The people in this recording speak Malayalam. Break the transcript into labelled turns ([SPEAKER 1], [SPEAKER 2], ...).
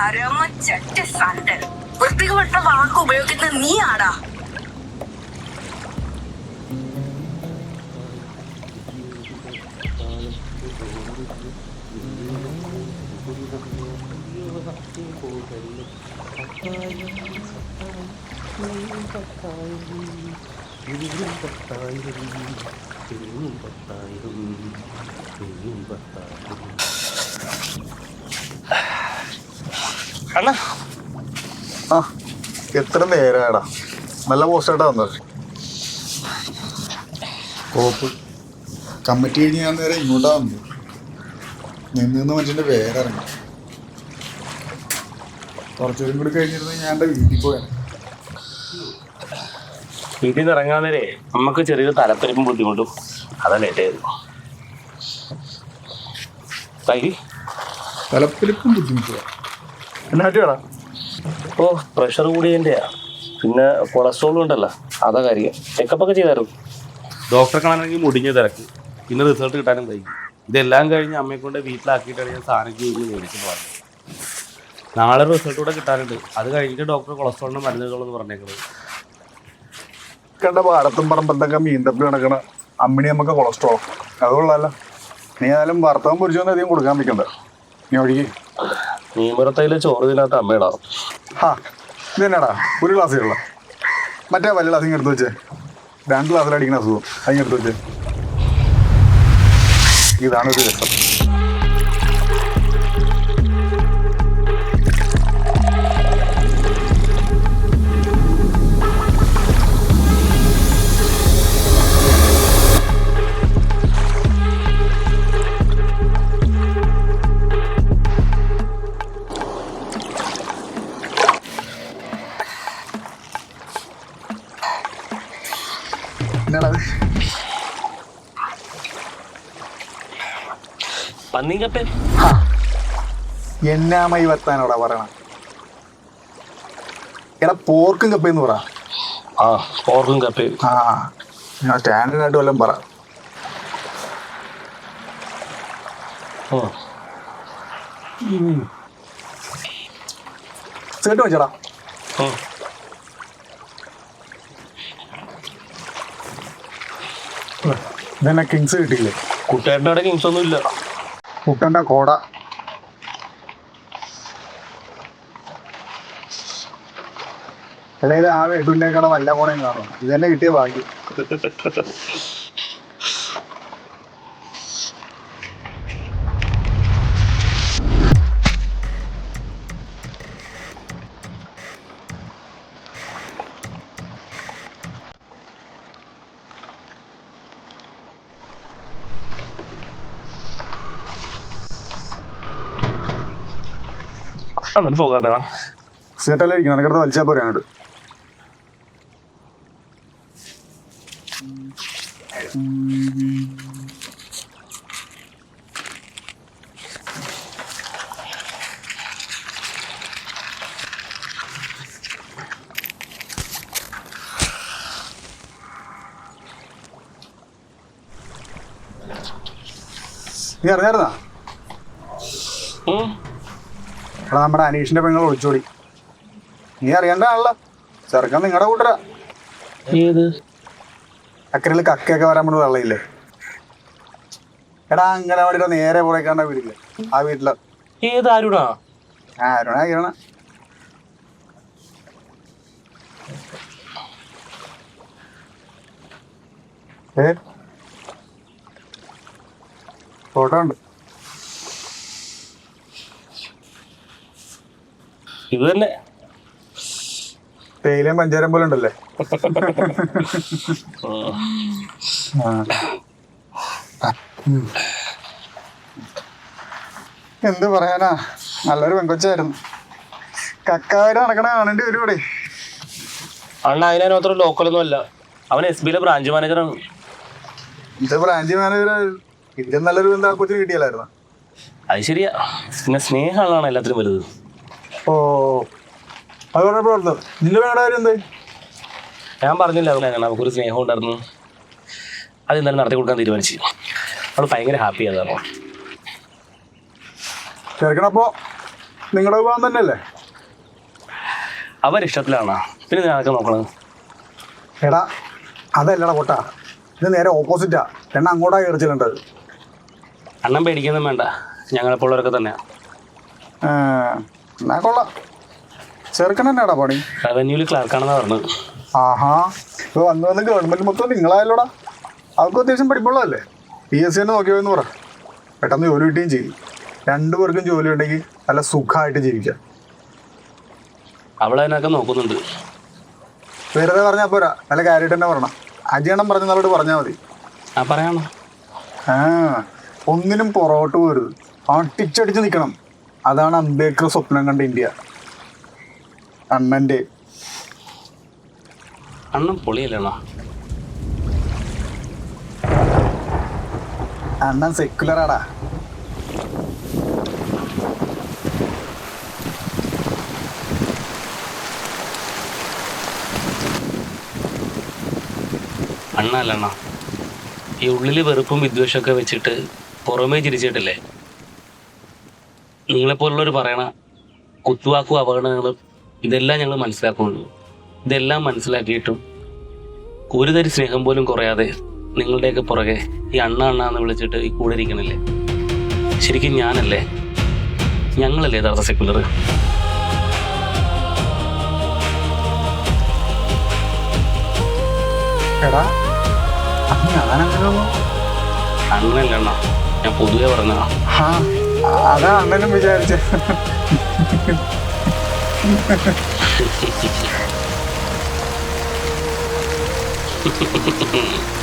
[SPEAKER 1] പരമച്ചറ്റ സണ്ടൻ. വൃത്തികെട്ട വാക്ക് ഉപയോഗിക്കുന്നത് നീ ആടാ.
[SPEAKER 2] അണ്ണാ
[SPEAKER 3] ആ എത്ര നേരമാടാ നല്ല പോസ്റ്റായിട്ടാ വന്നത്. കോപ്പ് കമ്മിറ്റി കഴിഞ്ഞ് ഞാൻ നേരെ ഇങ്ങോട്ടാ വന്നത്. നിന്ന് മനുഷ്യൻ്റെ വേറെ ഇറങ്ങി. കുറച്ചുപേരും കൂടി കഴിഞ്ഞിരുന്ന ഞാൻ എൻ്റെ വീട്ടിൽ പോയാൽ.
[SPEAKER 2] വീട്ടിൽ നിന്ന് ഇറങ്ങാൻ നേരെ നമുക്ക് ചെറിയൊരു തലപ്പെരുപ്പും ബുദ്ധിമുട്ടും അതാ ലേറ്റായിരുന്നു.
[SPEAKER 3] തലപ്പെരുപ്പും ബുദ്ധിമുട്ടുക എന്നാറ്റി വേണം.
[SPEAKER 2] ഓ പ്രഷർ കൂടിയതിൻ്റെയാ, പിന്നെ കൊളസ്ട്രോളും ഉണ്ടല്ലോ, അതാ കാര്യം. ചെക്കപ്പൊക്കെ ചെയ്തായിരുന്നു.
[SPEAKER 4] ഡോക്ടറെ കാണാനെങ്കിൽ മുടിഞ്ഞ തിരക്ക്, പിന്നെ റിസൾട്ട് കിട്ടാനും കഴിയും. ഇതെല്ലാം കഴിഞ്ഞ് അമ്മയെ കൊണ്ട് വീട്ടിലാക്കിയിട്ടാണ് ഞാൻ സാധനം ചെയ്ത് മേടിച്ചെന്ന് പറഞ്ഞത്. നാളെ റിസൾട്ട് കൂടെ കിട്ടാനുണ്ട്. അത് കഴിഞ്ഞിട്ട് ഡോക്ടർ കൊളസ്ട്രോളിൻ്റെ മരുന്നുകളെന്ന് പറഞ്ഞേക്കുന്നത്.
[SPEAKER 3] കണ്ട പാടത്തും പറമ്പത്തൊക്കെ മീൻതപ്പി നടക്കണ അമ്മിണി നമുക്ക് കൊളസ്ട്രോൾ അതുകൊള്ളാമല്ലോ. നീ ആയാലും ഭർത്താവും പൊരിച്ചൊന്നും അധികം കൊടുക്കാൻ നിൽക്കണ്ട. നീ ഒഴുകി
[SPEAKER 2] മീൻപുറത്തയിലെ ചോറ് ഇതിനകത്ത് അമ്മയിടാം.
[SPEAKER 3] ഹാ ഇത് തന്നെടാ ഒരു ഗ്ലാസ്സിലുള്ള മറ്റേ വലിയ ഗ്ലാസ് ഇങ്ങനെ എടുത്ത് വെച്ചേ. 2 ഗ്ലാസ്സിൽ അടിക്കുന്ന അസുഖം അതിങ്ങനെ എടുത്ത് വെച്ചേ. ഇതാണ് ഒരു രസം.
[SPEAKER 2] പന്നീങ്കപ്പേ
[SPEAKER 3] എന്നാമായി വർത്താനോടാ പറയണ. എടാ പോർക്കും കപ്പയെന്ന് പറ.
[SPEAKER 2] ആ പോർക്കും കപ്പയും.
[SPEAKER 3] ആ ഞാൻ സ്റ്റാൻഡേർഡായിട്ട് വല്ലതും പറ. സേട്ട് വെച്ചടാ. ഇതെന്നെ കിങ്സ് കിട്ടിയില്ലേ?
[SPEAKER 2] കുട്ടേട്ടൻ്റെ അവിടെ കിങ്സ് ഒന്നും ഇല്ല.
[SPEAKER 3] കുട്ടൻ്റെ കോട. ഇടയിൽ ആ വെട്ടുവിൻ്റെക്കാടെ നല്ല കോടയും കാണും. ഇതെന്നെ കിട്ടിയ ഭാഗ്യം.
[SPEAKER 2] എന്നിട്ട് പോകാണ്ടാ
[SPEAKER 3] സീറ്റല്ലേ ഇരിക്കണം. നിനക്കടുത്ത് വലിച്ചാൽ പോരാ അങ്ങോട്ട്. നീ അറിഞ്ഞായിരുന്നാ എടാ നമ്മുടെ അനീഷിന്റെ പെങ്ങൾ ഒളിച്ചോടി. നീ അറിയണ്ടാണല്ലോ. ചെറുക്കൻ നിങ്ങളുടെ കൂട്ടരാ.
[SPEAKER 2] ഏത്
[SPEAKER 3] അക്കരയിൽ കക്കയൊക്കെ വരാൻ വേണ്ടി വെള്ളയില്ലേ? എടാ അങ്ങനെ വേണ്ടിട്ട് നേരെ പുറക്കാണ്ട വീട്ടില്ലേ ആ വീട്ടില്.
[SPEAKER 2] ഏത് ആരുടാ?
[SPEAKER 3] ആരുണ കിരണ. ഫോട്ടോ ഉണ്ട്.
[SPEAKER 2] ഇത് തന്നെ
[SPEAKER 3] തേയിലയും പഞ്ചാരം പോലെ ഉണ്ടല്ലേ. എന്ത് പറയാനാ, നല്ലൊരു പെങ്കൊച്ചായിരുന്നു. കക്കായിട്ട് നടക്കണ കാണേണ്ടി വരും.
[SPEAKER 2] അണ്ണ അതിന് മാത്രം ലോക്കലൊന്നും അല്ല, അവൻ SBIയിലെ ബ്രാഞ്ച് മാനേജറാണ്.
[SPEAKER 3] ഇത് ബ്രാഞ്ച് മാനേജർ ഇതിലും നല്ലൊരു എന്താ കൊച്ചിന് കിട്ടിയല്ലായിരുന്നു.
[SPEAKER 2] അത് ശരിയാ, പിന്നെ സ്നേഹമാണ് എല്ലാത്തിനും വലുത്.
[SPEAKER 3] ഓ അത് പറഞ്ഞ നിന്റെ വേണ്ട കാര്യം എന്താ?
[SPEAKER 2] ഞാൻ പറഞ്ഞില്ല അവനെ നമുക്കൊരു സ്നേഹം ഉണ്ടായിരുന്നു, അത് എന്തായാലും നടത്തി കൊടുക്കാൻ തീരുമാനിച്ചു. അവൾ ഭയങ്കര ഹാപ്പി ആയിരുന്നു.
[SPEAKER 3] ചേർക്കണപ്പോ നിങ്ങളുടെ വിഭാഗം തന്നെയല്ലേ?
[SPEAKER 2] അവരിഷ്ടത്തിലാണ്, പിന്നെ ഞാനൊക്കെ നോക്കണത്.
[SPEAKER 3] എടാ അതല്ലടാ പൊട്ടാ, ഇത് നേരെ ഓപ്പോസിറ്റാ. എണ്ണ അങ്ങോട്ടാ കയറിച്ചിട്ടുണ്ടത്.
[SPEAKER 2] അണ്ണൻ പേടിക്കൊന്നും വേണ്ട, ഞങ്ങളെപ്പോഴൊക്കെ തന്നെയാണ്.
[SPEAKER 3] എന്നാ കൊള്ളാം. ചെറുക്കൻ തന്നെയാടാ പണി.
[SPEAKER 2] റവന്യൂവിൽ ക്ലാർക്കാണെന്നാ പറഞ്ഞത്.
[SPEAKER 3] ആഹാ, ഇപ്പൊ വന്ന് ഗവൺമെന്റ് മൊത്തം നിങ്ങളായല്ലോടാ. അവർക്ക് അത്യാവശ്യം പഠിപ്പുള്ളതല്ലേ. PSC തന്നെ നോക്കിയോന്ന് പറ. പെട്ടെന്ന് ജോലി കിട്ടുകയും ചെയ്യും. രണ്ടുപേർക്കും ജോലി ഉണ്ടെങ്കിൽ നല്ല സുഖമായിട്ട് ജീവിക്കാം.
[SPEAKER 2] അവളതിനൊക്കെ നോക്കുന്നുണ്ട്.
[SPEAKER 3] വെറുതെ പറഞ്ഞാൽ പോരാ, നല്ല കാര്യമായിട്ട് തന്നെ പറയണം. അജിയണ്ണം പറഞ്ഞ നാളോട് പറഞ്ഞാൽ മതി.
[SPEAKER 2] ആ പറയാണോ?
[SPEAKER 3] ഒന്നിനും പുറകോട്ട് പോരുത്, അടിച്ചടിച്ച് നിൽക്കണം. അതാണ് അംബേദ്കർ സ്വപ്നം കണ്ട ഇന്ത്യ. അണ്ണൻ്റെ
[SPEAKER 2] അണ്ണൻ പൊളിയല്ലേണോ?
[SPEAKER 3] അണ്ണൻ സെക്യുലറാടാ.
[SPEAKER 2] അണ്ണല്ല, ഈ ഉള്ളിൽ വെറുപ്പും വിദ്വേഷമൊക്കെ വെച്ചിട്ട് പുറമേ ചിരിച്ചിട്ടില്ലേ, നിങ്ങളെപ്പോലുള്ളവർ പറയണ കുത്തുവാക്കും അപകടങ്ങളും ഇതെല്ലാം ഞങ്ങൾ മനസ്സിലാക്കുന്നുള്ളൂ. ഇതെല്ലാം മനസ്സിലാക്കിയിട്ടും ഒരു തരി സ്നേഹം പോലും കുറയാതെ നിങ്ങളുടെയൊക്കെ പുറകെ ഈ അണ്ണാന്ന് വിളിച്ചിട്ട് ഈ കൂടെ ഇരിക്കണില്ലേ, ശരിക്കും ഞാനല്ലേ, ഞങ്ങളല്ലേ യഥാർത്ഥ സെക്യുലർ?
[SPEAKER 3] എടാ ഞാനങ്ങനെയൊന്നും
[SPEAKER 2] അങ്ങനല്ല അണ്ണ, ഞാൻ പൊതുവെ പറഞ്ഞ.
[SPEAKER 3] അതാ അണ്ണനും വിചാരിച്ച.
[SPEAKER 2] Ha ha ha ha.